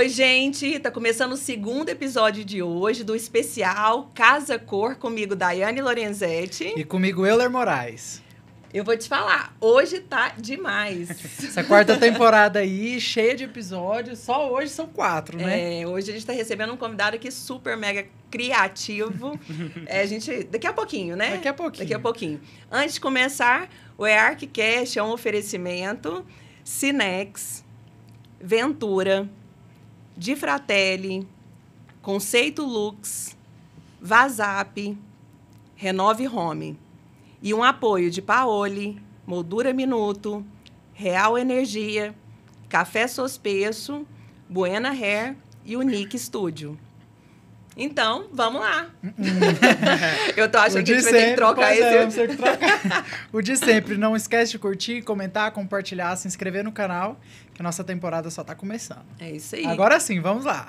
Oi, gente! Tá começando o segundo episódio de hoje do especial Casa Cor, comigo, Daiane Lorenzetti. E comigo, Euler Moraes. Eu vou te falar, hoje tá demais. Essa quarta temporada aí, cheia de episódios, só hoje são 4, né? Hoje a gente tá recebendo um convidado aqui super mega criativo. Daqui a pouquinho, né? Daqui a pouquinho. Antes de começar, o EARCcast é um oferecimento Cinex, Ventura, Di Fratelli, Conceito Lux, Vazap, Renove Home. E um apoio de Paoli, Moldura Minuto, Real Energia, Café Sospeço, Buena Hair e o Nick Studio. Então, vamos lá. Eu tô achando que a gente vai ter que trocar esse... Vamos ter que trocar. O de sempre. Não esquece de curtir, comentar, compartilhar, se inscrever no canal, que a nossa temporada só tá começando. É isso aí. Agora sim, vamos lá.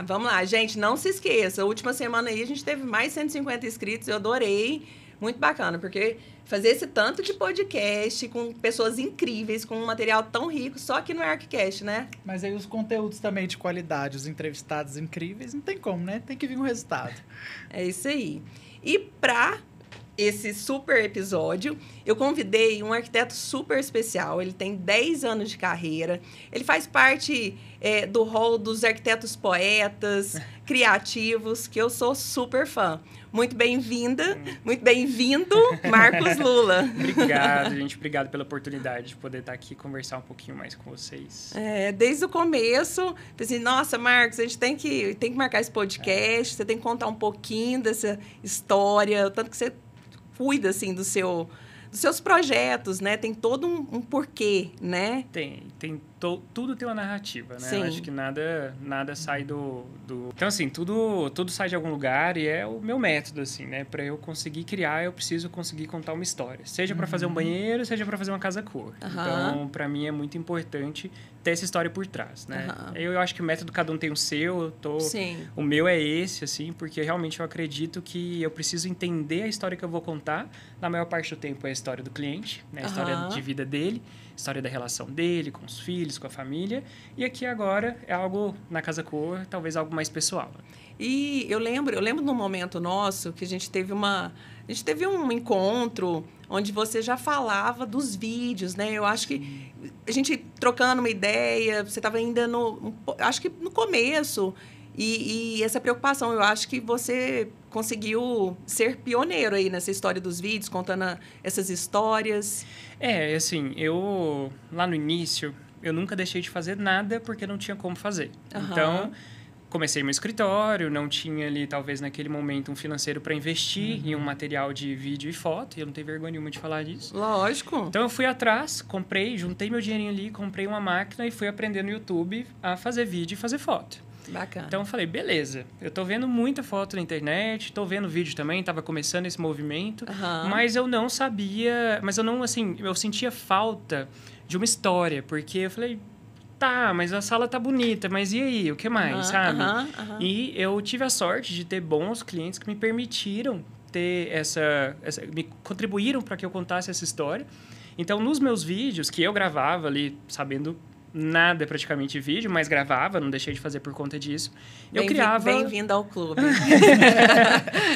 Vamos lá. Gente, não se esqueça. A última semana aí a gente teve mais de 150 inscritos. Eu adorei. Muito bacana, porque fazer esse tanto de podcast com pessoas incríveis, com um material tão rico, só aqui no EARCcast, né? Mas aí os conteúdos também de qualidade, os entrevistados incríveis, não tem como, né? Tem que vir um resultado. É isso aí. E para esse super episódio, eu convidei um arquiteto super especial. Ele tem 10 anos de carreira. Ele faz parte do hall dos arquitetos poetas, criativos, que eu sou super fã. Muito bem-vinda, muito bem-vindo, Marcos Lula. Obrigado, gente. Obrigado pela oportunidade de poder estar aqui e conversar um pouquinho mais com vocês. Desde o começo, pensei, nossa, Marcos, a gente tem que marcar esse podcast, você tem que contar um pouquinho dessa história, o tanto que você cuida, assim, dos seus projetos, né? Tem todo um porquê, né? Tudo tem uma narrativa, né? Sim. Eu acho que nada sai do... Então, assim, tudo sai de algum lugar e é o meu método, assim, né? Para eu conseguir criar, eu preciso conseguir contar uma história. Seja para fazer um banheiro, seja para fazer uma casa cor. Então, para mim, é muito importante ter essa história por trás, né? Eu acho que o método, cada um tem o seu. Sim. O meu é esse, assim, porque realmente eu acredito que eu preciso entender a história que eu vou contar. Na maior parte do tempo é a história do cliente, né? A história de vida dele, história da relação dele com os filhos, com a família. E aqui agora é algo na Casa Cor, talvez algo mais pessoal. E eu lembro num momento nosso que a gente teve um encontro onde você já falava dos vídeos, né? Eu acho que a gente trocando uma ideia, você estava ainda acho que no começo. E essa preocupação, eu acho que você conseguiu ser pioneiro aí nessa história dos vídeos, contando essas histórias. Assim, lá no início, eu nunca deixei de fazer nada porque não tinha como fazer. Então, comecei meu escritório, não tinha ali, talvez naquele momento, um financeiro para investir em um material de vídeo e foto, e eu não tenho vergonha nenhuma de falar disso. Lógico. Então, eu fui atrás, juntei meu dinheirinho ali, comprei uma máquina e fui aprender no YouTube a fazer vídeo e fazer foto. Bacana. Então, eu falei, beleza, eu tô vendo muita foto na internet, tô vendo vídeo também, tava começando esse movimento, mas eu não sabia, eu sentia falta de uma história, porque eu falei, tá, mas a sala tá bonita, mas e aí, o que mais, sabe? E eu tive a sorte de ter bons clientes que me permitiram ter me contribuíram para que eu contasse essa história. Então, nos meus vídeos, que eu gravava ali, sabendo nada praticamente de vídeo, mas gravava, não deixei de fazer por conta disso. Eu criava... Bem-vindo ao clube.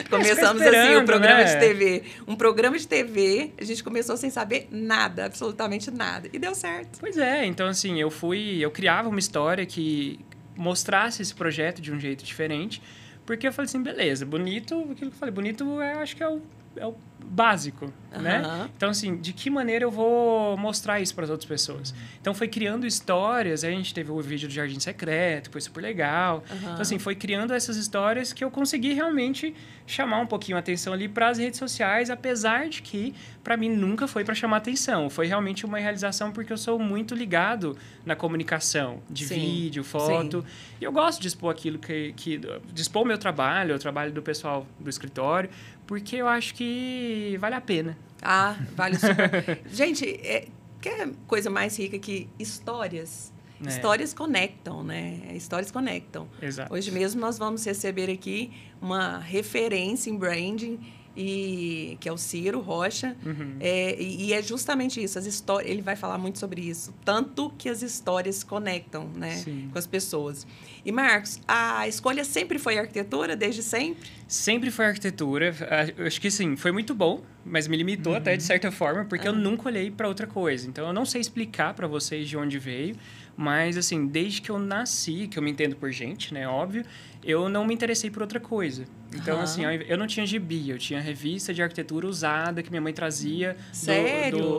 Começamos assim, o programa de TV. Um programa de TV, a gente começou sem saber nada, absolutamente nada. E deu certo. Pois é, então assim, eu criava uma história que mostrasse esse projeto de um jeito diferente, porque eu falei assim, beleza, bonito, aquilo que eu falei, bonito acho que é o básico, né? Então, assim, de que maneira eu vou mostrar isso para as outras pessoas? Então, foi criando histórias, aí a gente teve o vídeo do Jardim Secreto, foi super legal. Então, assim, foi criando essas histórias que eu consegui realmente chamar um pouquinho a atenção ali para as redes sociais, apesar de que, para mim, nunca foi para chamar atenção. Foi realmente uma realização porque eu sou muito ligado na comunicação de vídeo, foto. E eu gosto de expor aquilo de expor o meu trabalho, o trabalho do pessoal do escritório, porque eu acho que vale a pena. Vale super. Gente, quer coisa mais rica que histórias? Histórias conectam, né? Histórias conectam. Exato. Hoje mesmo nós vamos receber aqui uma referência em branding que é o Ciro Rocha. E é justamente isso, as histórias, ele vai falar muito sobre isso, tanto que as histórias conectam, né, Sim. com as pessoas. E, Marcos, a escolha sempre foi arquitetura, desde sempre? Sempre foi arquitetura. Eu acho que, sim, foi muito bom, mas me limitou até de certa forma, porque eu nunca olhei para outra coisa. Então, eu não sei explicar para vocês de onde veio, mas, assim, desde que eu nasci, que eu me entendo por gente, né, óbvio, eu não me interessei por outra coisa. Então, assim, eu não tinha gibi, eu tinha revista de arquitetura usada que minha mãe trazia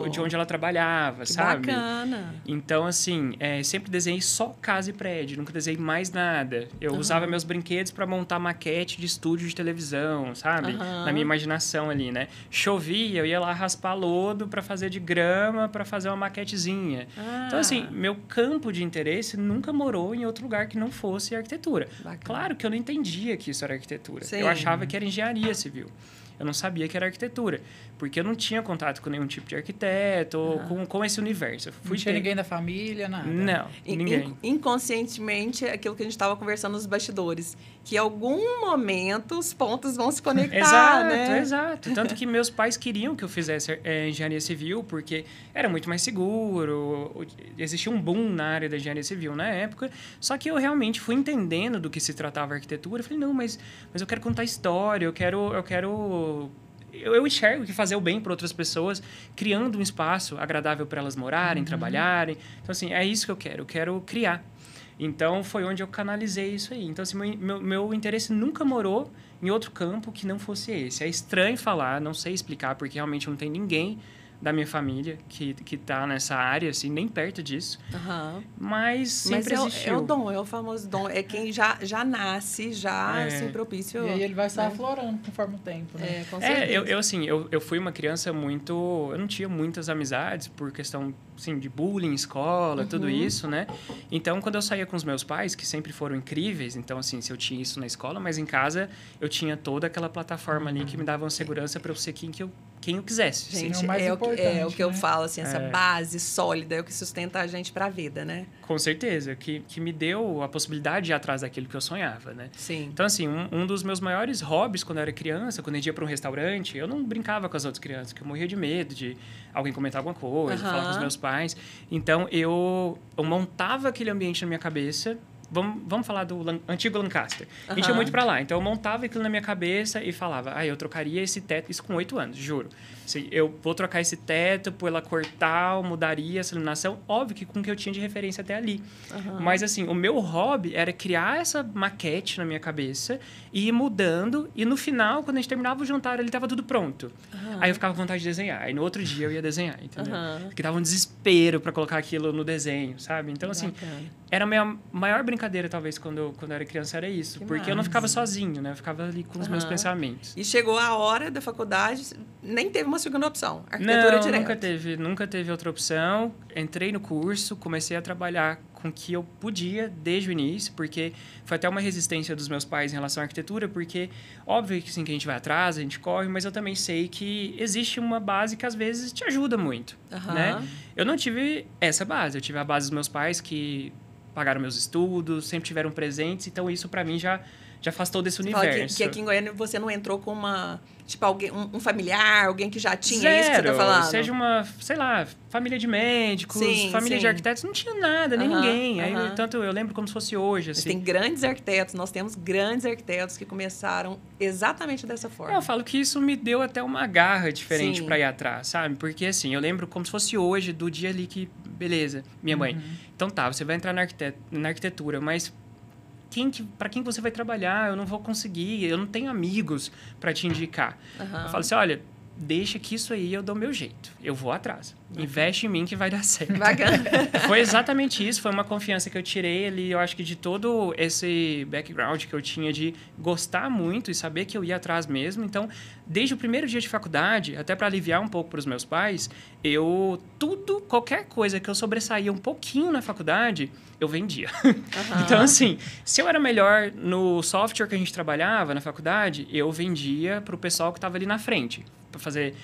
de onde ela trabalhava, que sabe? Bacana! Então, assim, sempre desenhei só casa e prédio, nunca desenhei mais nada. Eu usava meus brinquedos para montar maquete de estúdio de televisão, sabe? Na minha imaginação ali, né? Chovia, eu ia lá raspar lodo para fazer de grama, para fazer uma maquetezinha. Então, assim, meu campo de interesse nunca morou em outro lugar que não fosse arquitetura. Bacana. Claro que eu não entendia que isso era arquitetura. Sim. Eu achava que era engenharia civil. Eu não sabia que era arquitetura, porque eu não tinha contato com nenhum tipo de arquiteto ou com esse universo. Não tinha ninguém da família, nada? Não, ninguém. Inconscientemente, aquilo que a gente estava conversando nos bastidores, que em algum momento os pontos vão se conectar, Exato, né? exato. Tanto que meus pais queriam que eu fizesse engenharia civil, porque era muito mais seguro, existia um boom na área da engenharia civil na época, só que eu realmente fui entendendo do que se tratava a arquitetura. Eu falei, não, mas eu quero contar história, eu enxergo que fazer o bem para outras pessoas, criando um espaço agradável para elas morarem, trabalharem. Então, assim, é isso que eu quero criar. Então, foi onde eu canalizei isso aí. Então, assim, meu interesse nunca morou em outro campo que não fosse esse. É estranho falar, não sei explicar, porque realmente não tem ninguém da minha família que tá nessa área, assim, nem perto disso. Mas sempre existiu. É o dom, é o famoso dom. É quem já nasce, assim, propício. E aí ele vai estar aflorando conforme o tempo, né? Com certeza. Eu fui uma criança muito... Eu não tinha muitas amizades por questão, assim, de bullying, escola, tudo isso, né? Então, quando eu saía com os meus pais, que sempre foram incríveis, então, assim, se eu tinha isso na escola, mas em casa eu tinha toda aquela plataforma ali que me dava uma segurança para eu ser quem eu quisesse. Gente, é o que eu falo, assim, essa base sólida é o que sustenta a gente para a vida, né? Com certeza, que me deu a possibilidade de ir atrás daquilo que eu sonhava, né? Sim. Então, assim, um dos meus maiores hobbies quando eu era criança, quando eu ia para um restaurante, eu não brincava com as outras crianças, porque eu morria de medo de alguém comentar alguma coisa, falar com os meus pais. Então, eu montava aquele ambiente na minha cabeça. Vamos falar do antigo Lancaster. A gente ia muito pra lá. Então, eu montava aquilo na minha cabeça e falava, eu trocaria esse teto, isso com 8 anos, juro. Assim, eu vou trocar esse teto, pôr ela cortar, mudaria essa iluminação. Óbvio que com o que eu tinha de referência até ali. Mas, assim, o meu hobby era criar essa maquete na minha cabeça e ir mudando. E no final, quando a gente terminava o jantar, ele tava tudo pronto. Aí eu ficava com vontade de desenhar. Aí no outro dia eu ia desenhar, entendeu? Porque dava um desespero pra colocar aquilo no desenho, sabe? Então, assim, era a minha maior brincadeira, talvez, quando eu era criança, era isso. Porque eu não ficava sozinho, né? Eu ficava ali com os meus pensamentos. E chegou a hora da faculdade, nem teve uma segunda opção, arquitetura direto. Nunca teve outra opção. Entrei no curso, comecei a trabalhar com o que eu podia desde o início, porque foi até uma resistência dos meus pais em relação à arquitetura, porque óbvio que sim, que a gente vai atrás, a gente corre, mas eu também sei que existe uma base que às vezes te ajuda muito, né? Eu não tive essa base, eu tive a base dos meus pais que pagaram meus estudos, sempre tiveram presentes, então isso para mim já faz todo esse universo. Que aqui em Goiânia você não entrou com uma... Tipo, alguém, um familiar, alguém que já tinha Zero. isso que você tá falando? Seja uma, sei lá, família de médicos, família de arquitetos, não tinha nada, nem ninguém. Aí, tanto eu lembro como se fosse hoje, assim. Mas tem grandes arquitetos, nós temos grandes arquitetos que começaram exatamente dessa forma. Eu falo que isso me deu até uma garra diferente para ir atrás, sabe? Porque, assim, eu lembro como se fosse hoje, do dia ali que, beleza, minha mãe. Então tá, você vai entrar na arquitetura, mas... para quem você vai trabalhar? Eu não vou conseguir, eu não tenho amigos para te indicar. Eu falo assim, olha, deixa que isso aí eu dou meu jeito. Eu vou atrás. Investe em mim que vai dar certo. Bacana. Foi exatamente isso. Foi uma confiança que eu tirei ali, eu acho que de todo esse background que eu tinha de gostar muito e saber que eu ia atrás mesmo. Então, desde o primeiro dia de faculdade, até para aliviar um pouco para os meus pais, qualquer coisa que eu sobressaía um pouquinho na faculdade, eu vendia. Então, assim, se eu era melhor no software que a gente trabalhava na faculdade, eu vendia para o pessoal que estava ali na frente. para fazer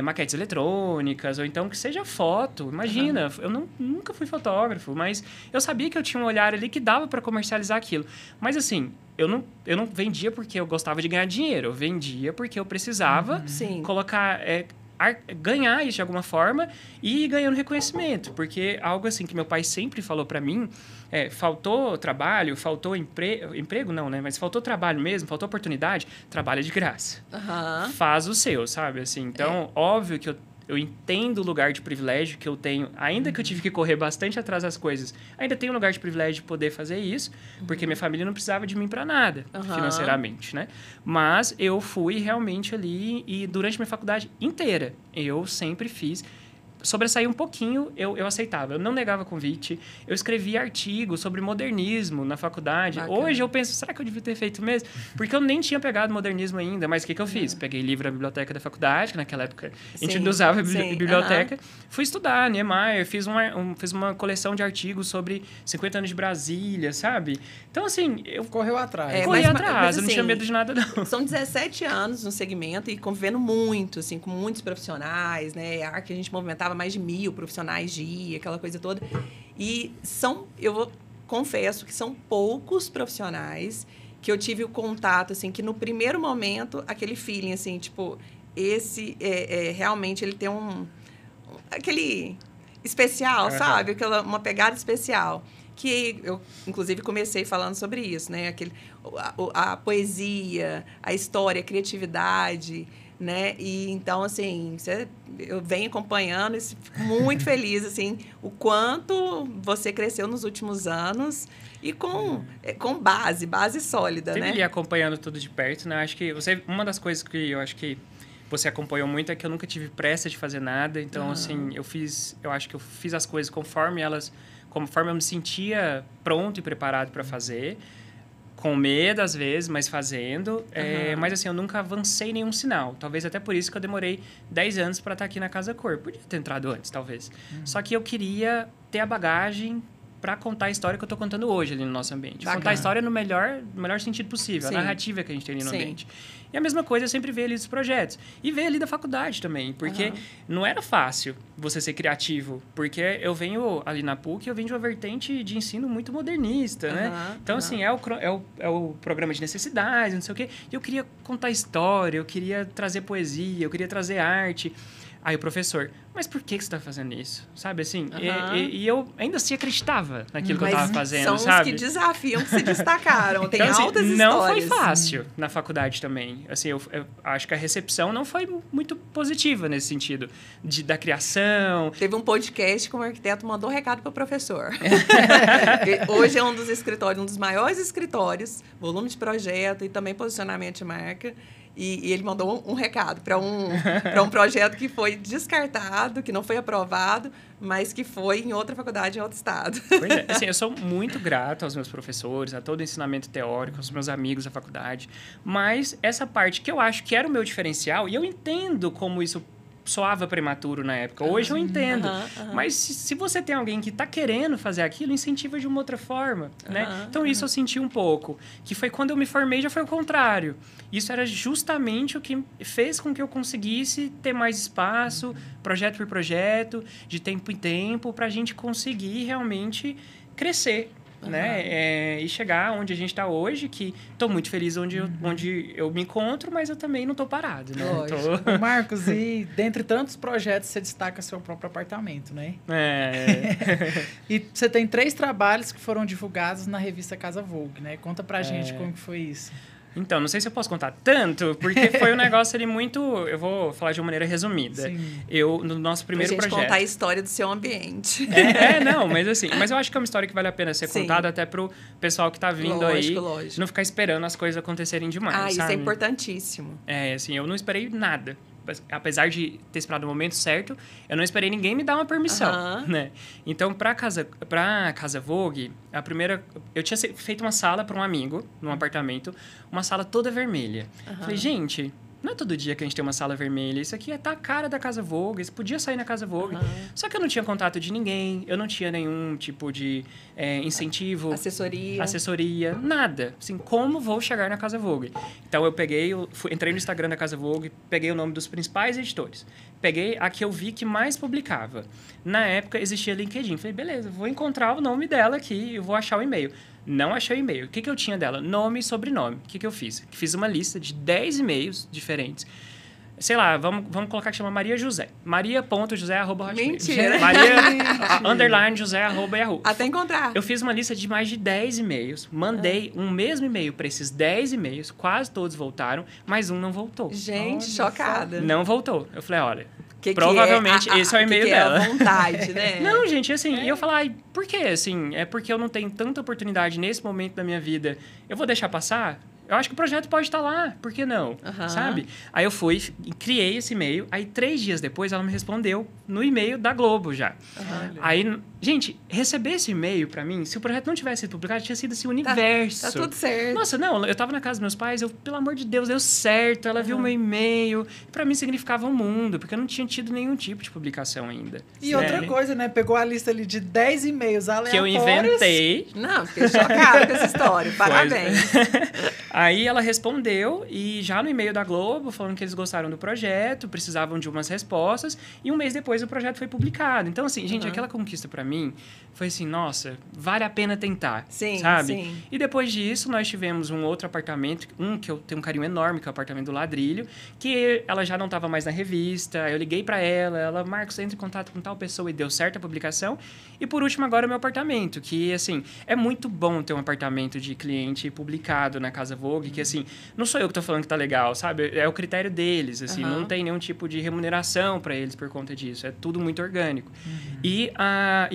maquetes eletrônicas, ou então que seja foto. Imagina, eu nunca fui fotógrafo, mas eu sabia que eu tinha um olhar ali que dava para comercializar aquilo. Mas assim, eu não vendia porque eu gostava de ganhar dinheiro, eu vendia porque eu precisava colocar... ganhar isso de alguma forma e ir ganhando reconhecimento. Porque algo assim que meu pai sempre falou para mim, faltou trabalho, faltou emprego não, né? Mas faltou trabalho mesmo, faltou oportunidade, trabalha de graça. Faz o seu, sabe? Assim, então, óbvio que eu entendo o lugar de privilégio que eu tenho, ainda que eu tive que correr bastante atrás das coisas, ainda tenho um lugar de privilégio de poder fazer isso, porque minha família não precisava de mim para nada, financeiramente, né? Mas eu fui realmente ali e durante minha faculdade inteira, eu sempre fiz... sobressair um pouquinho, eu aceitava. Eu não negava convite. Eu escrevia artigos sobre modernismo na faculdade. Bacana. Hoje eu penso, será que eu devia ter feito mesmo? Porque eu nem tinha pegado modernismo ainda. Mas o que eu fiz? Peguei livro da biblioteca da faculdade, que naquela época a gente não usava biblioteca. Fui estudar Niemeyer, fiz uma coleção de artigos sobre 50 anos de Brasília, sabe? Então, assim... eu correu atrás. Corri atrás, eu não tinha medo de nada, não. São 17 anos no segmento e convivendo muito, assim, com muitos profissionais, né? A que a gente movimentava mais de 1.000 profissionais dia, aquela coisa toda. E confesso que são poucos profissionais que eu tive o contato, assim, que no primeiro momento, aquele feeling, assim, tipo, esse realmente ele tem aquele especial, sabe? Uma pegada especial. Que eu, inclusive, comecei falando sobre isso, né? A poesia, a história, a criatividade... né? E então, assim, eu venho acompanhando e fico muito feliz, assim, o quanto você cresceu nos últimos anos e com base sólida, né? Sempre acompanhando tudo de perto, né? Acho que uma das coisas que eu acho que você acompanhou muito é que eu nunca tive pressa de fazer nada. Então, assim, eu acho que eu fiz as coisas conforme eu me sentia pronto e preparado para fazer. Com medo, às vezes, mas fazendo. Mas, assim, eu nunca avancei nenhum sinal. Talvez até por isso que eu demorei 10 anos para estar aqui na Casa Cor. Podia ter entrado antes, talvez. Só que eu queria ter a bagagem para contar a história que eu estou contando hoje ali no nosso ambiente. Bacana. Contar a história no melhor sentido possível. Sim. A narrativa que a gente tem ali no ambiente. E a mesma coisa eu sempre vejo ali dos projetos. E vejo ali da faculdade também. Porque não era fácil você ser criativo. Porque eu venho ali na PUC, eu venho de uma vertente de ensino muito modernista, né? Então, assim, é o programa de necessidades, não sei o quê. E eu queria contar história, eu queria trazer poesia, eu queria trazer arte. Aí o professor, mas por que você está fazendo isso? Sabe, assim? E eu ainda assim acreditava naquilo que eu estava fazendo, são sabe? São os que desafiam, que se destacaram. Tem então, altas assim, histórias. Não foi fácil na faculdade também. Assim, eu acho que a recepção não foi muito positiva nesse sentido. Da criação. Teve um podcast que um arquiteto mandou um recado para o professor. Hoje é um dos maiores escritórios, volume de projeto e também posicionamento de marca. E ele mandou um recado para um projeto que foi descartado, que não foi aprovado, mas que foi em outra faculdade, em outro estado. Pois é. Assim, eu sou muito grato aos meus professores, a todo o ensinamento teórico, aos meus amigos da faculdade. Mas essa parte que eu acho que era o meu diferencial, e eu entendo como isso soava prematuro na época. Hoje eu entendo. Mas se você tem alguém que está querendo fazer aquilo, incentiva de uma outra forma, né? Então, isso eu senti um pouco. Que foi quando eu me formei, já foi o contrário. Isso era justamente o que fez com que eu conseguisse ter mais espaço, projeto por projeto, de tempo em tempo, para a gente conseguir realmente crescer. Né? E chegar onde a gente está hoje, que estou muito feliz onde eu me encontro, mas eu também não estou parado, né? Marcos, e dentre tantos projetos, você destaca seu próprio apartamento, né? E você tem 3 trabalhos que foram divulgados na revista Casa Vogue, né? Conta pra gente como que foi isso. Então, não sei se eu posso contar tanto, porque foi um negócio ali muito... Eu vou falar de uma maneira resumida. Sim. No nosso primeiro projeto... Pra gente contar a história do seu ambiente. Mas eu acho que é uma história que vale a pena ser contada até pro pessoal que tá vindo lógico. Não ficar esperando as coisas acontecerem demais, sabe? Isso é importantíssimo. Assim, eu não esperei nada. Apesar de ter esperado o momento certo, eu não esperei ninguém me dar uma permissão, né? Então, pra Casa Vogue, a primeira... Eu tinha feito uma sala para um amigo, num apartamento, uma sala toda vermelha. Falei, gente, não é todo dia que a gente tem uma sala vermelha. Isso aqui tá a cara da Casa Vogue. Isso podia sair na Casa Vogue. Só que eu não tinha contato de ninguém. Eu não tinha nenhum tipo de incentivo. Assessoria. Nada. Assim, como vou chegar na Casa Vogue? Então, eu entrei no Instagram da Casa Vogue, peguei o nome dos principais editores. Peguei a que eu vi que mais publicava. Na época, existia LinkedIn. Falei, beleza, vou encontrar o nome dela aqui e vou achar o e-mail. Não achei o e-mail. O que eu tinha dela? Nome e sobrenome. O que eu fiz? Fiz uma lista de 10 e-mails diferentes. Sei lá, vamos colocar que chama Maria José. Maria.josé@hotmail. Mentira. Maria_José@yahoo. Até encontrar. Eu fiz uma lista de mais de 10 e-mails. Mandei um mesmo e-mail para esses 10 e-mails. Quase todos voltaram, mas um não voltou. Gente, chocada. Não voltou. Eu falei, olha... provavelmente esse é o e-mail dela. É a vontade, né? Não, gente, assim, e eu falar, por quê? Assim, é porque eu não tenho tanta oportunidade nesse momento da minha vida. Eu vou deixar passar? Eu acho que o projeto pode estar lá, por que não? Sabe? Aí eu fui, criei esse e-mail, aí 3 dias depois ela me respondeu no e-mail da Globo já. Aí, gente, receber esse e-mail pra mim, se o projeto não tivesse sido publicado, tinha sido esse universo. Tá tudo certo. Nossa, não, eu tava na casa dos meus pais, pelo amor de Deus, deu certo, ela viu o meu e-mail. Pra mim significava um mundo, porque eu não tinha tido nenhum tipo de publicação ainda. E outra coisa, né? Pegou a lista ali de 10 e-mails aleatórios. Que eu inventei. Não, fiquei chocada com essa história. Parabéns. Aí ela respondeu, e já no e-mail da Globo, falando que eles gostaram do projeto, precisavam de umas respostas, e um mês depois o projeto foi publicado. Então, assim, gente, aquela conquista pra mim foi assim, nossa, vale a pena tentar, sabe? Sim. E depois disso, nós tivemos um outro apartamento, que eu tenho um carinho enorme, que é o apartamento do Ladrilho, que ela já não estava mais na revista, eu liguei pra ela, Marcos, entra em contato com tal pessoa, e deu certo a publicação. E por último, agora o meu apartamento, que, assim, é muito bom ter um apartamento de cliente publicado na Casa Vogue, que, assim, não sou eu que tô falando que tá legal, sabe? É o critério deles, assim, não tem nenhum tipo de remuneração para eles por conta disso, é tudo muito orgânico. E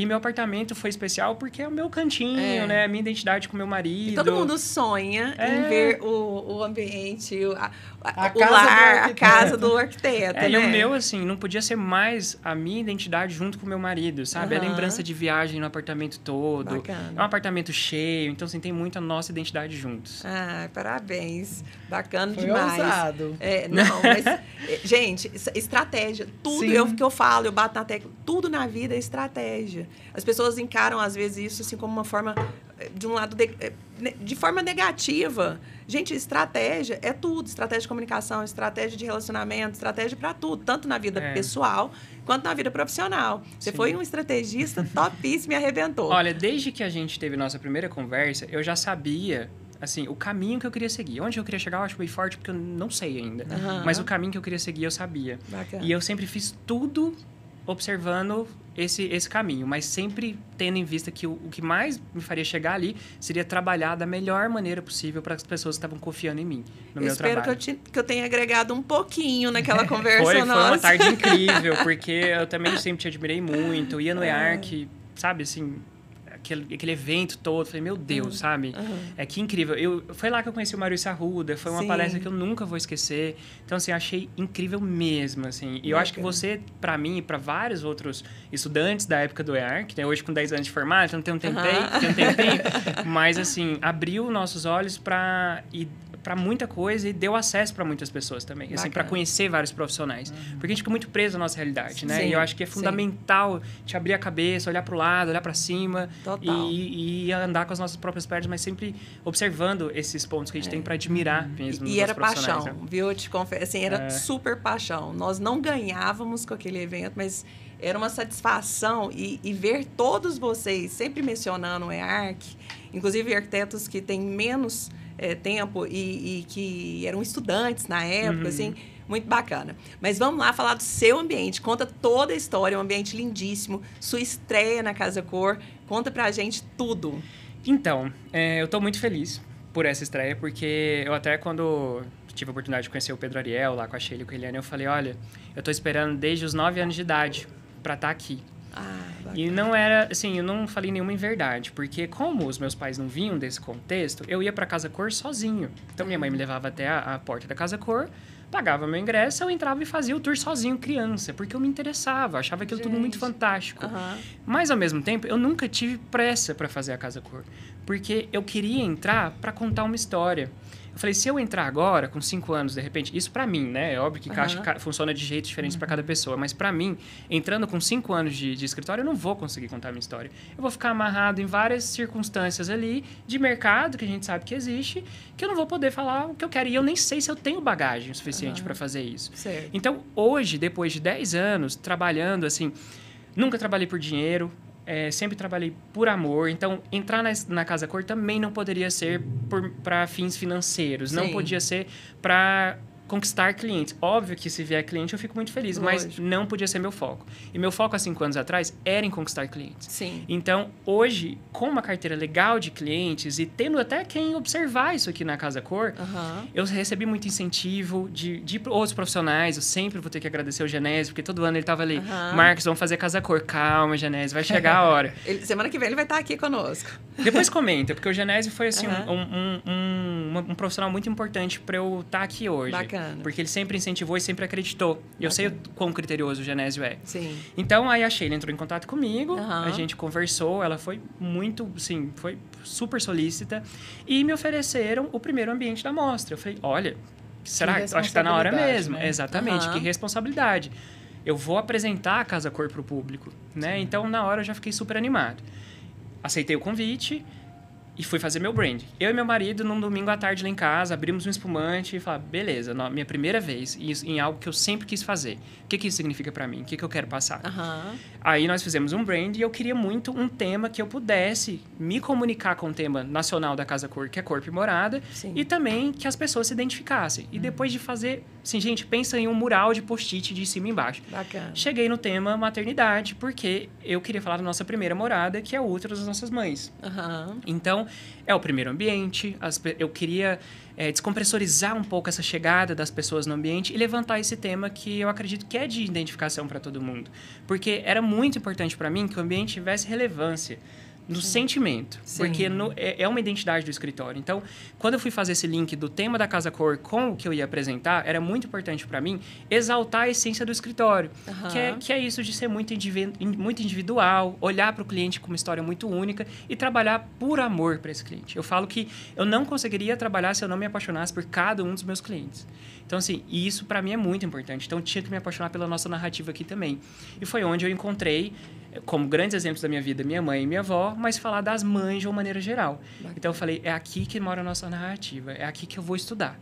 meu apartamento foi especial porque é o meu cantinho, né? A minha identidade com meu marido. E todo mundo sonha em ver o ambiente, a casa do arquiteto, né? E o meu, assim, não podia ser mais a minha identidade junto com o meu marido, sabe? A lembrança de viagem no apartamento todo. Bacana. É um apartamento cheio, então, assim, tem muito a nossa identidade juntos. Parabéns. Bacana Foi demais. Ousado. Não, mas, gente, estratégia. Tudo que eu falo, eu bato na tecla. Tudo na vida é estratégia. As pessoas encaram, às vezes, isso assim como uma forma, de um lado, de forma negativa. Gente, estratégia é tudo. Estratégia de comunicação, estratégia de relacionamento, estratégia para tudo. Tanto na vida pessoal, quanto na vida profissional. Você foi um estrategista topíssimo e arrebentou. Olha, desde que a gente teve nossa primeira conversa, eu já sabia, assim, o caminho que eu queria seguir. Onde eu queria chegar, eu acho bem forte, porque eu não sei ainda. Mas o caminho que eu queria seguir, eu sabia. Bacana. E eu sempre fiz tudo observando esse caminho, mas sempre tendo em vista que o que mais me faria chegar ali seria trabalhar da melhor maneira possível para as pessoas que estavam confiando em mim, no meu trabalho. Espero que eu tenha agregado um pouquinho naquela conversa foi nossa. Foi uma tarde incrível, porque eu também sempre te admirei muito. Eu ia no EARC, sabe, assim... Aquele evento todo, falei, meu Deus, sabe? Que incrível. Foi lá que eu conheci o Maurício Arruda, foi uma palestra que eu nunca vou esquecer. Então, assim, achei incrível mesmo, assim. E eu acho que você, para mim e para vários outros estudantes da época do EARC, né? Hoje com 10 anos de formato, então tem um tempinho, mas, assim, abriu nossos olhos para muita coisa e deu acesso para muitas pessoas também, assim, para conhecer vários profissionais. Porque a gente fica muito preso à nossa realidade, né? E eu acho que é fundamental te abrir a cabeça, olhar para o lado, olhar para cima e andar com as nossas próprias pernas, mas sempre observando esses pontos que a gente tem para admirar mesmo. E era paixão, né? viu? Eu te confesso, assim, era super paixão. Nós não ganhávamos com aquele evento, mas era uma satisfação e ver todos vocês sempre mencionando o EARC, inclusive arquitetos que têm menos tempo e que eram estudantes na época, assim, muito bacana. Mas vamos lá falar do seu ambiente. Conta toda a história, um ambiente lindíssimo, sua estreia na Casa Cor. Conta pra gente tudo. Então, eu tô muito feliz por essa estreia, porque eu até quando tive a oportunidade de conhecer o Pedro Ariel, lá com a Sheila e com a Eliane, eu falei, olha, eu tô esperando desde os 9 anos de idade pra estar aqui. E não era, assim, eu não falei nenhuma inverdade, porque como os meus pais não vinham desse contexto, eu ia pra Casa Cor sozinho. Então, minha mãe me levava até a porta da Casa Cor, pagava meu ingresso, eu entrava e fazia o tour sozinho, criança, porque eu me interessava, achava aquilo tudo muito fantástico. Mas, ao mesmo tempo, eu nunca tive pressa para fazer a Casa Cor, porque eu queria entrar para contar uma história. Eu falei, se eu entrar agora, com 5 anos, de repente... Isso pra mim, né? É óbvio que funciona de jeitos diferentes pra cada pessoa. Mas pra mim, entrando com 5 anos de escritório, eu não vou conseguir contar a minha história. Eu vou ficar amarrado em várias circunstâncias ali de mercado, que a gente sabe que existe, que eu não vou poder falar o que eu quero. E eu nem sei se eu tenho bagagem o suficiente pra fazer isso. Certo. Então, hoje, depois de 10 anos, trabalhando assim... Nunca trabalhei por dinheiro, sempre trabalhei por amor. Então, entrar na Casa Cor também não poderia ser para fins financeiros. Sim. Não podia ser para conquistar clientes. Óbvio que se vier cliente eu fico muito feliz, mas não podia ser meu foco. E meu foco há 5 anos atrás era em conquistar clientes. Sim. Então, hoje, com uma carteira legal de clientes e tendo até quem observar isso aqui na Casa Cor, eu recebi muito incentivo de outros profissionais. Eu sempre vou ter que agradecer o Genésio, porque todo ano ele estava ali, Marcos, vamos fazer Casa Cor. Calma, Genésio, vai chegar a hora. Semana que vem ele vai estar aqui conosco. Depois comenta, porque o Genésio foi assim, um profissional muito importante para eu estar aqui hoje. Bacana. Porque ele sempre incentivou e sempre acreditou. E eu sei o quão criterioso o Genésio é. Sim. Então, aí a Sheila entrou em contato comigo, a gente conversou, ela foi muito, sim, foi super solícita. E me ofereceram o primeiro ambiente da mostra. Eu falei, olha, será? Eu acho que está na hora mesmo. Né? Exatamente, que responsabilidade. Eu vou apresentar a Casa Cor para o público, né? Então, na hora, eu já fiquei super animado. Aceitei o convite e fui fazer meu brand. Eu e meu marido, num domingo à tarde lá em casa, abrimos um espumante e falamos, beleza, minha primeira vez em algo que eu sempre quis fazer. O que isso significa para mim? O que eu quero passar? Aí nós fizemos um brand e eu queria muito um tema que eu pudesse me comunicar com o tema nacional da Casa Cor, que é Corpo e Morada, e também que as pessoas se identificassem. E depois de fazer, assim, gente, pensa em um mural de post-it de cima e embaixo. Bacana. Cheguei no tema maternidade, porque eu queria falar da nossa primeira morada, que é o útero das nossas mães. Então, é o primeiro ambiente, eu queria descompressorizar um pouco essa chegada das pessoas no ambiente e levantar esse tema que eu acredito que é de identificação para todo mundo. Porque era muito importante para mim que o ambiente tivesse relevância no sentimento, porque é uma identidade do escritório. Então, quando eu fui fazer esse link do tema da Casa Cor com o que eu ia apresentar, era muito importante para mim exaltar a essência do escritório, que é isso de ser muito individual, olhar para o cliente com uma história muito única e trabalhar por amor para esse cliente. Eu falo que eu não conseguiria trabalhar se eu não me apaixonasse por cada um dos meus clientes. Então, assim, isso para mim é muito importante. Então, eu tinha que me apaixonar pela nossa narrativa aqui também. E foi onde eu encontrei, como grandes exemplos da minha vida, minha mãe e minha avó, mas falar das mães de uma maneira geral. Bacana. Então, eu falei, é aqui que mora a nossa narrativa, é aqui que eu vou estudar.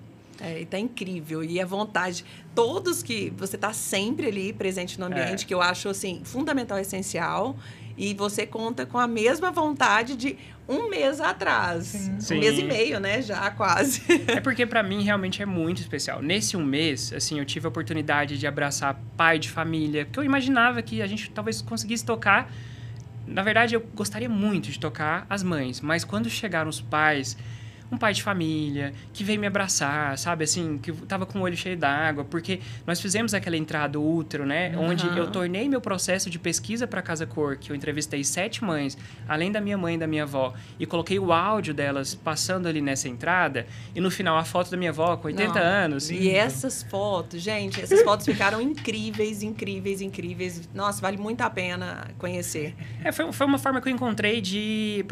E tá incrível. E a vontade, todos que você tá sempre ali presente no ambiente, que eu acho, assim, fundamental, essencial. E você conta com a mesma vontade de 1 mês atrás. Sim. 1 mês e meio, né? Já quase. É porque para mim realmente é muito especial. Nesse 1 mês, assim, eu tive a oportunidade de abraçar pai de família, porque eu imaginava que a gente talvez conseguisse tocar. Na verdade, eu gostaria muito de tocar as mães, mas quando chegaram os pais, um pai de família, que veio me abraçar, sabe, assim, que tava com o olho cheio d'água, porque nós fizemos aquela entrada útero, né, onde eu tornei meu processo de pesquisa para Casa Cor, que eu entrevistei 7 mães, além da minha mãe e da minha avó, e coloquei o áudio delas passando ali nessa entrada, e no final a foto da minha avó com 80 anos. E essas fotos, gente, essas fotos ficaram incríveis, incríveis, incríveis. Nossa, vale muito a pena conhecer. Foi uma forma que eu encontrei de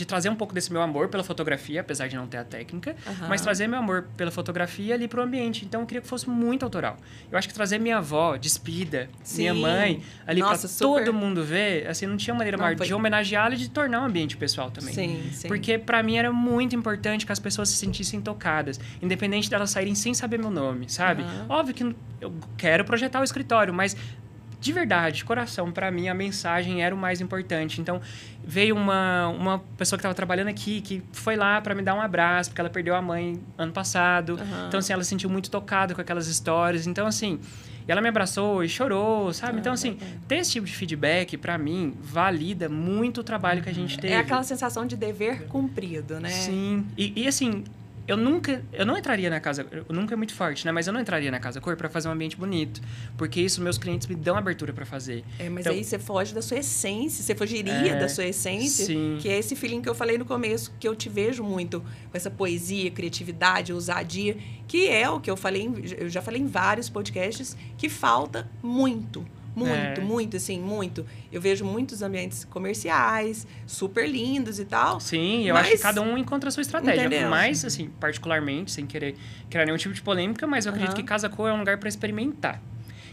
trazer um pouco desse meu amor pela fotografia, apesar de não ter a técnica, mas trazer meu amor pela fotografia ali pro ambiente. Então, eu queria que fosse muito autoral. Eu acho que trazer minha avó, despida, minha mãe, ali para todo mundo ver, assim, não tinha maneira maior de homenageá-la e de tornar um ambiente pessoal também. Sim. Porque, para mim, era muito importante que as pessoas se sentissem tocadas, independente delas saírem sem saber meu nome, sabe? Óbvio que eu quero projetar o escritório, mas de verdade, de coração, para mim, a mensagem era o mais importante. Então, veio uma pessoa que estava trabalhando aqui, que foi lá para me dar um abraço, porque ela perdeu a mãe ano passado. Então, assim, ela se sentiu muito tocada com aquelas histórias. Então, assim, e ela me abraçou e chorou, sabe? Então, assim, ter esse tipo de feedback, para mim, valida muito o trabalho que a gente teve. É aquela sensação de dever cumprido, né? Sim. E assim, eu não entraria na Casa... Nunca é muito forte, né? Mas eu não entraria na Casa Cor para fazer um ambiente bonito. Porque isso meus clientes me dão abertura para fazer. Mas então, aí você foge da sua essência. Você fugiria da sua essência. Sim. Que é esse feeling que eu falei no começo. Que eu te vejo muito com essa poesia, criatividade, ousadia. Que é o que eu já falei em vários podcasts. Que falta muito. Muito, assim, muito. Eu vejo muitos ambientes comerciais, super lindos e tal. Sim, eu acho que cada um encontra a sua estratégia. Entendeu? Mas, assim, particularmente, sem querer criar nenhum tipo de polêmica, mas eu acredito que Casa Cor é um lugar para experimentar.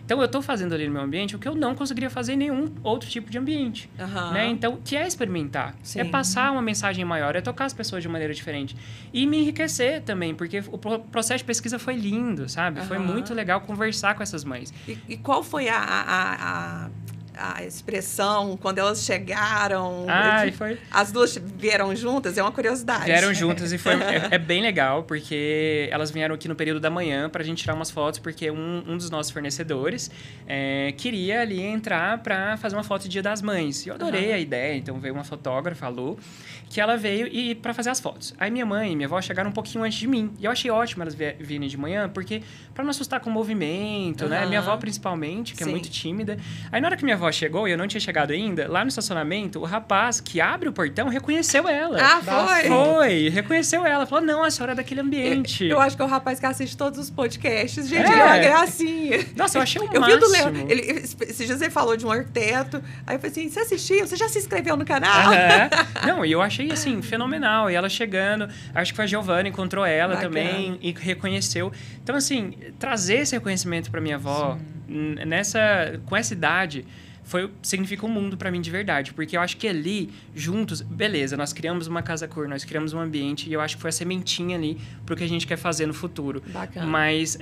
Então, eu estou fazendo ali no meu ambiente o que eu não conseguiria fazer em nenhum outro tipo de ambiente. Né? Então, que é experimentar. Sim. É passar uma mensagem maior, é tocar as pessoas de maneira diferente. E me enriquecer também, porque o processo de pesquisa foi lindo, sabe? Foi muito legal conversar com essas mães. E qual foi a expressão quando elas chegaram? Foi... As duas vieram juntas? É uma curiosidade. Vieram juntas e foi é bem legal, porque elas vieram aqui no período da manhã pra gente tirar umas fotos, porque um dos nossos fornecedores queria ali entrar pra fazer uma foto de Dia das Mães. E eu adorei a ideia, então veio uma fotógrafa, a Lu, que ela veio pra fazer as fotos. Aí minha mãe e minha avó chegaram um pouquinho antes de mim. E eu achei ótimo elas virem de manhã, porque pra não assustar com o movimento, né? Minha avó principalmente, que é muito tímida. Aí na hora que minha avó chegou, e eu não tinha chegado ainda, lá no estacionamento, o rapaz que abre o portão reconheceu ela. Foi, reconheceu ela. Falou, não, a senhora é daquele ambiente. Eu acho que é o rapaz que assiste todos os podcasts. Gente, ele é uma gracinha. Nossa, eu achei o máximo. Eu vi do Léo, esses dias ele falou de um arquiteto, aí eu falei assim, você assistiu? Você já se inscreveu no canal? Não, e eu achei, assim, fenomenal. E ela chegando, acho que foi a Giovana, encontrou ela também e reconheceu. Então, assim, trazer esse reconhecimento pra minha avó, com essa idade, significa um mundo pra mim de verdade, porque eu acho que ali, juntos, beleza, nós criamos uma Casa Cor, nós criamos um ambiente, e eu acho que foi a sementinha ali pro que a gente quer fazer no futuro. Bacana. Mas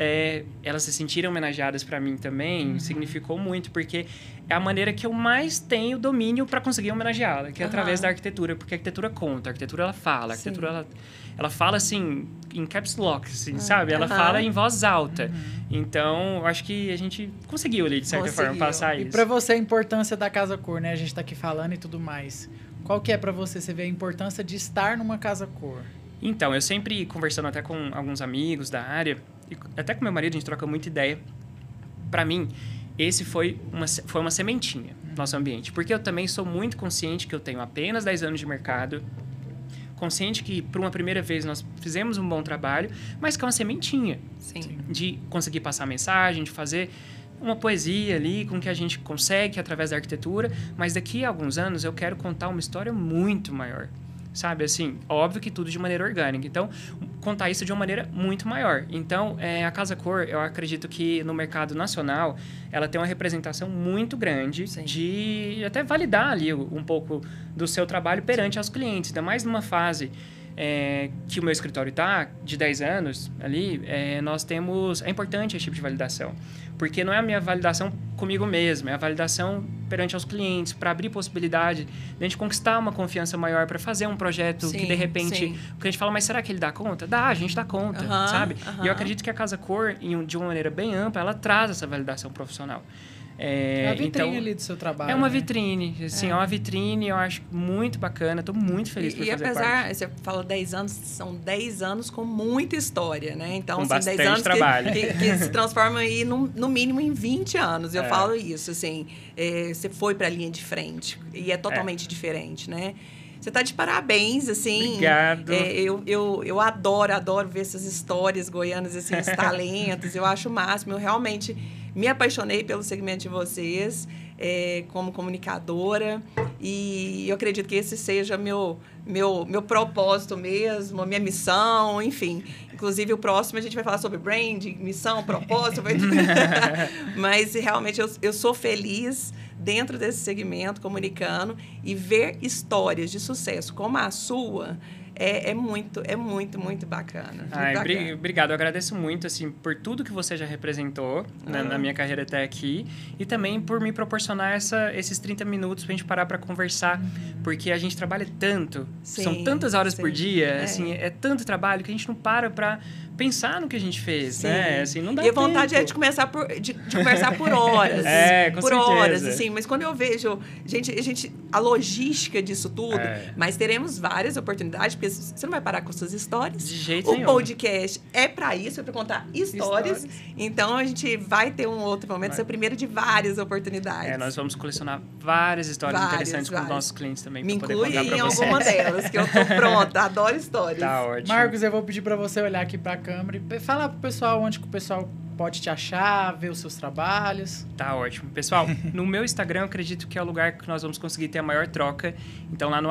elas se sentirem homenageadas pra mim também, significou muito, porque é a maneira que eu mais tenho domínio pra conseguir homenageá-la, que é através da arquitetura, porque a arquitetura conta, a arquitetura ela fala, a arquitetura ela fala assim, em caps lock, assim, sabe? Ela fala em voz alta. Então, eu acho que a gente conseguiu ali, de certa forma, passar isso. E pra você, a importância da Casa Cor, né? A gente tá aqui falando e tudo mais. Qual que é pra você? Você vê a importância de estar numa Casa Cor? Então, eu sempre, conversando até com alguns amigos da área, e até com meu marido, a gente troca muita ideia. Pra mim, esse foi uma sementinha no nosso ambiente. Porque eu também sou muito consciente que eu tenho apenas 10 anos de mercado, consciente que, por uma primeira vez, nós fizemos um bom trabalho, mas que é uma sementinha. Sim. De conseguir passar a mensagem, de fazer uma poesia ali com que a gente consegue através da arquitetura, mas daqui a alguns anos eu quero contar uma história muito maior. Sabe, assim, óbvio que tudo de maneira orgânica. Então, contar isso de uma maneira muito maior. Então, a Casa Cor, eu acredito que no mercado nacional, ela tem uma representação muito grande de até validar ali um pouco do seu trabalho perante aos clientes. Ainda mais numa fase que o meu escritório está, de 10 anos ali, nós temos... É importante esse tipo de validação. Porque não é a minha validação comigo mesmo, é a validação perante aos clientes, para abrir possibilidade de a gente conquistar uma confiança maior, para fazer um projeto que, de repente, o cliente fala, mas será que ele dá conta? Dá, a gente dá conta, sabe? E eu acredito que a Casa Cor, de uma maneira bem ampla, ela traz essa validação profissional. É a vitrine ali do seu trabalho. É uma vitrine, assim, é uma vitrine, eu acho muito bacana, estou muito feliz por fazer parte. E apesar, você falou 10 anos, são 10 anos com muita história, né? Então, com assim, 10 anos trabalho. Que se transformam aí no mínimo em 20 anos. Eu falo isso, assim, você foi para a linha de frente e é totalmente diferente, né? Você tá de parabéns, assim. Obrigado. Eu adoro ver essas histórias goianas, assim, os talentos. Eu acho o máximo. Eu realmente me apaixonei pelo segmento de vocês como comunicadora. E eu acredito que esse seja meu propósito mesmo, a minha missão, enfim. Inclusive, o próximo a gente vai falar sobre branding, missão, propósito. Mas, realmente, eu sou feliz dentro desse segmento, comunicando, e ver histórias de sucesso como a sua é muito bacana. Obrigado, eu agradeço muito assim, por tudo que você já representou na minha carreira até aqui, e também por me proporcionar esses 30 minutos para a gente parar para conversar, porque a gente trabalha tanto, são tantas horas por dia, assim, é tanto trabalho que a gente não para pensar no que a gente fez, né? Assim, não dá tempo. E a vontade é de conversar por horas. Com por certeza. Horas, assim. Mas quando eu vejo, a logística disso tudo, mas teremos várias oportunidades, porque você não vai parar com suas histórias. De jeito nenhum. O podcast é para isso, é para contar histórias. Então, a gente vai ter um outro momento, ser o primeiro de várias oportunidades. Nós vamos colecionar várias histórias interessantes com os nossos clientes também. Me inclui em alguma delas, que eu tô pronta. Adoro histórias. Tá ótimo. Marcos, eu vou pedir para você olhar aqui para a câmera e falar pro pessoal onde que o pessoal pode te achar, ver os seus trabalhos? Tá ótimo. Pessoal, no meu Instagram, eu acredito que é o lugar que nós vamos conseguir ter a maior troca. Então, lá no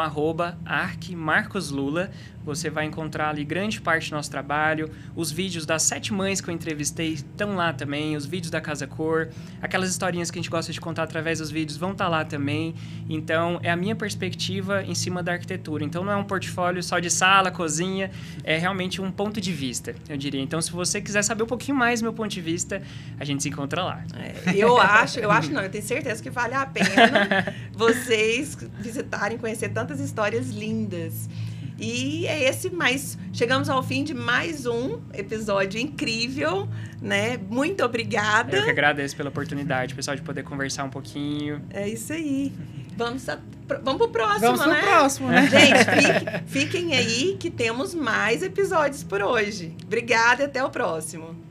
@arcmarcoslula, você vai encontrar ali grande parte do nosso trabalho. Os vídeos das 7 mães que eu entrevistei estão lá também. Os vídeos da Casa Cor. Aquelas historinhas que a gente gosta de contar através dos vídeos vão estar lá também. Então, é a minha perspectiva em cima da arquitetura. Então, não é um portfólio só de sala, cozinha. É realmente um ponto de vista, eu diria. Então, se você quiser saber um pouquinho mais do meu ponto de vista, a gente se encontra lá. Eu tenho certeza que vale a pena vocês visitarem, conhecer tantas histórias lindas. E é esse mais... Chegamos ao fim de mais um episódio incrível, né? Muito obrigada. Eu que agradeço pela oportunidade, pessoal, de poder conversar um pouquinho. É isso aí. Vamos pro próximo, Vamos pro próximo, né? Gente, fiquem aí que temos mais episódios por hoje. Obrigada e até o próximo.